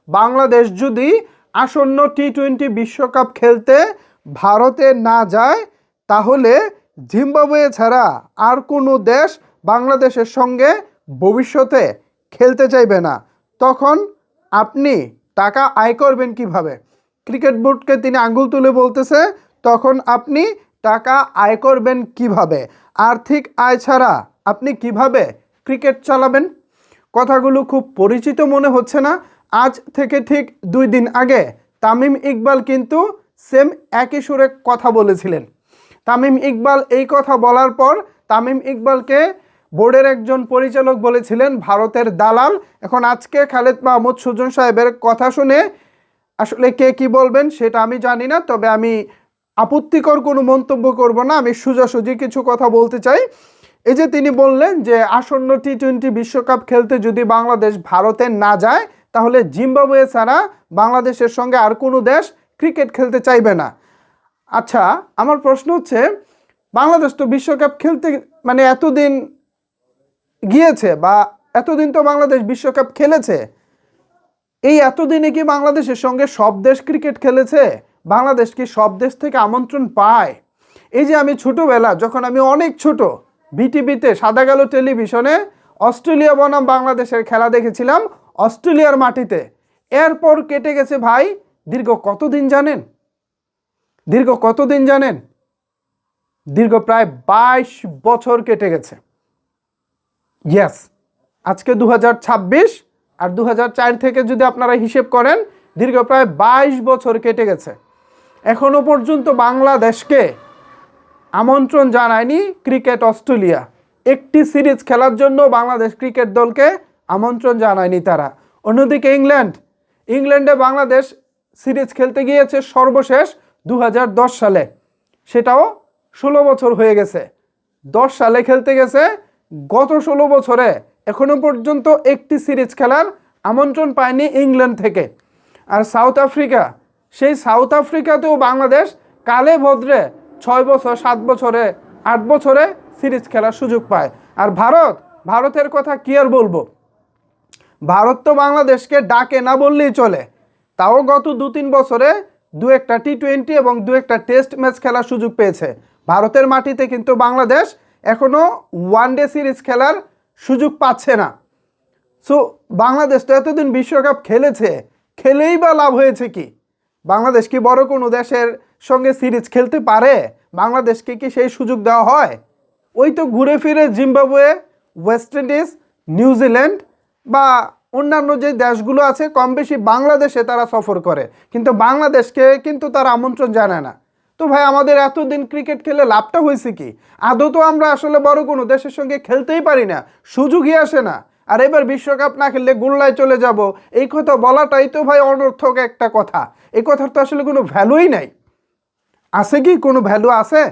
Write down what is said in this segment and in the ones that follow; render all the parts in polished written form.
বাংলাদেশ যদি আসন্ন টি-20 বিশ্বকাপ খেলতে ভারতে না যায় তাহলে জিম্বাবুয়ে ছাড়া আর কোনো দেশ বাংলাদেশের সঙ্গে ভবিষ্যতে খেলতে চাইবে না। তখন আপনি টাকা আয় করবেন কিভাবে? ক্রিকেট বোর্ডকে তিনি আঙ্গুল তুলে বলতেছে, তখন আপনি টাকা আয় করবেন কিভাবে? আর্থিক আয় ছাড়া আপনি কিভাবে ক্রিকেট চালাবেন? কথাগুলো খুব পরিচিত মনে হচ্ছে না? আজ থেকে ঠিক 2 দিন আগে তামিম ইকবাল কিন্তু সেম একই সুরে কথা বলেছিলেন। তামিম ইকবাল এই কথা বলার পর তামিম ইকবালকে বোর্ডের একজন পরিচালক বলেছিলেন ভারতের দালাল। এখন আজকে খালেদ মাহমুদ সুজন সাহেবের কথা শুনে আসলে কে কি বলবেন সেটা আমি জানি না, তবে আমি আপত্তিকর কোনো মন্তব্য করব না, আমি সোজাসুজি কিছু কথা বলতে চাই। এই যে তিনি বললেন যে আসন্ন টি-20 বিশ্বকাপ খেলতে যদি বাংলাদেশ ভারতে না যায় তাহলে জিম্বাবুয়ে ছাড়া বাংলাদেশের সঙ্গে আর কোনো দেশ ক্রিকেট খেলতে চাইবে না। আচ্ছা, আমার প্রশ্ন হচ্ছে, বাংলাদেশ তো বিশ্বকাপ খেলতে মানে এতদিন গিয়েছে বা এতদিন তো বাংলাদেশ বিশ্বকাপ খেলেছে, এই এতদিনে কি বাংলাদেশের সঙ্গে সব দেশ ক্রিকেট খেলেছে? বাংলাদেশ কি সব দেশ থেকে আমন্ত্রণ পায়? এই যে আমি ছোটোবেলা যখন আমি অনেক ছোট বিটিভিতে সাদা কালো টেলিভিশনে অস্ট্রেলিয়া বনাম বাংলাদেশের খেলা দেখেছিলাম অস্ট্রেলিয়ার মাটিতে। এরপর কেটে গেছে ভাই দীর্ঘ কতদিন জানেন? দীর্ঘ কতদিন জানেন? দীর্ঘ প্রায় 22 বছর কেটে গেছে। ইয়েস, আজকে 2026 আর 2004 থেকে যদি আপনারা হিসেব করেন দীর্ঘ প্রায় 22 বছর কেটে গেছে। এখনো পর্যন্ত বাংলাদেশকে আমন্ত্রণ জানায়নি ক্রিকেট অস্ট্রেলিয়া। একটি সিরিজ খেলার জন্য বাংলাদেশ ক্রিকেট দলকে আমন্ত্রণ জানায়নি তারা। অন্যদিকে ইংল্যান্ডে বাংলাদেশ সিরিজ খেলতে গিয়েছে সর্বশেষ 2010 সালে, সেটাও 16 বছর হয়ে গেছে। 10 সালে খেলতে গেছে, গত 16 বছরে এখনো পর্যন্ত একটি সিরিজ খেলার আমন্ত্রণ পায়নি ইংল্যান্ড থেকে। আর সাউথ আফ্রিকা, সেই সাউথ আফ্রিকাতেও বাংলাদেশ কালে ভদ্রে 6 বছর 7 বছরে 8 বছরে সিরিজ খেলার সুযোগ পায়। আর ভারতের কথা কি আর বলবো, ভারত তো বাংলাদেশকে ডাকে না বললেই চলে। তাও গত 2-3 বছরে 2-1টা টি-20 এবং 2-1টা টেস্ট ম্যাচ খেলার সুযোগ পেয়েছে। ভারতের মাটিতে কিন্তু বাংলাদেশ এখনো ওয়ানডে সিরিজ খেলার সুযোগ পাচ্ছে না। সো বাংলাদেশ তো এতদিন বিশ্বকাপ খেলেছে, খেলেই বা লাভ হয়েছে কি? বাংলাদেশ কি বড় কোনো দেশের সঙ্গে সিরিজ খেলতে পারে? বাংলাদেশকে কি সেই সুযোগ দেওয়া হয়? ওই তো ঘুরে ফিরে জিম্বাবুয়ে, ওয়েস্ট ইন্ডিজ, নিউজিল্যান্ড বা অন্যান্য যে দেশগুলো আছে কম বেশি বাংলাদেশে তারা সফর করে, কিন্তু বাংলাদেশকে কিন্তু তারা আমন্ত্রণ জানায় না। তো ভাই আমাদের এতদিন ক্রিকেট খেলে লাভটা হয়েছে কি? আদৌ তো আমরা আসলে বড় কোনো দেশের সঙ্গে খেলতেই পারি না, সুযোগই আসে না। আর এবার বিশ্বকাপ না খেললে গোল্লায় চলে যাব, এই কথা বলাটাই তো ভাই অনর্থক একটা কথা। এই কথার তো আসলে কোনো ভ্যালুই নাই। আছে কি কোনো ভ্যালু আছে?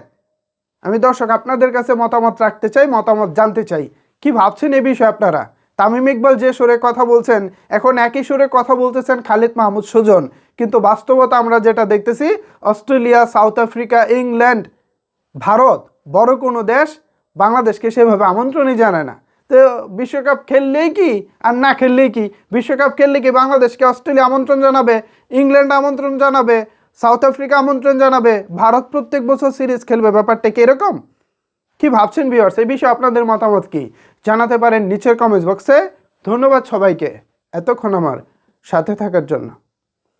আমি দর্শক আপনাদের কাছে মতামত রাখতে চাই, মতামত জানতে চাই, কি ভাবছেন এই বিষয়ে আপনারা? তামিম ইকবাল যে সুরে কথা বলছেন এখন একই সুরে কথা বলতেছেন খালিদ মাহমুদ সুজন, কিন্তু বাস্তবতা আমরা যেটা দেখতেছি Australia, south Africa, England, Bharat বড় কোনো দেশ বাংলাদেশকে সেভাবে আমন্ত্রণই জানায় না। তো বিশ্বকাপ খেললেই কি আর না খেললেই কি? বিশ্বকাপ খেললে কি বাংলাদেশকে অস্ট্রেলিয়া আমন্ত্রণ জানাবে, ইংল্যান্ড আমন্ত্রণ জানাবে, সাউথ আফ্রিকা আমন্ত্রণ জানাবে, ভারত প্রত্যেক বছর সিরিজ খেলবে? ব্যাপারটা কি এরকম? কি ভাবছেন ভিউয়ার্স? এই বিষয়ে আপনাদের মতামত কি জানাতে পারেন নিচের কমেন্টস বক্সে। ধন্যবাদ সবাইকে এতক্ষণ আমার সাথে থাকার জন্য।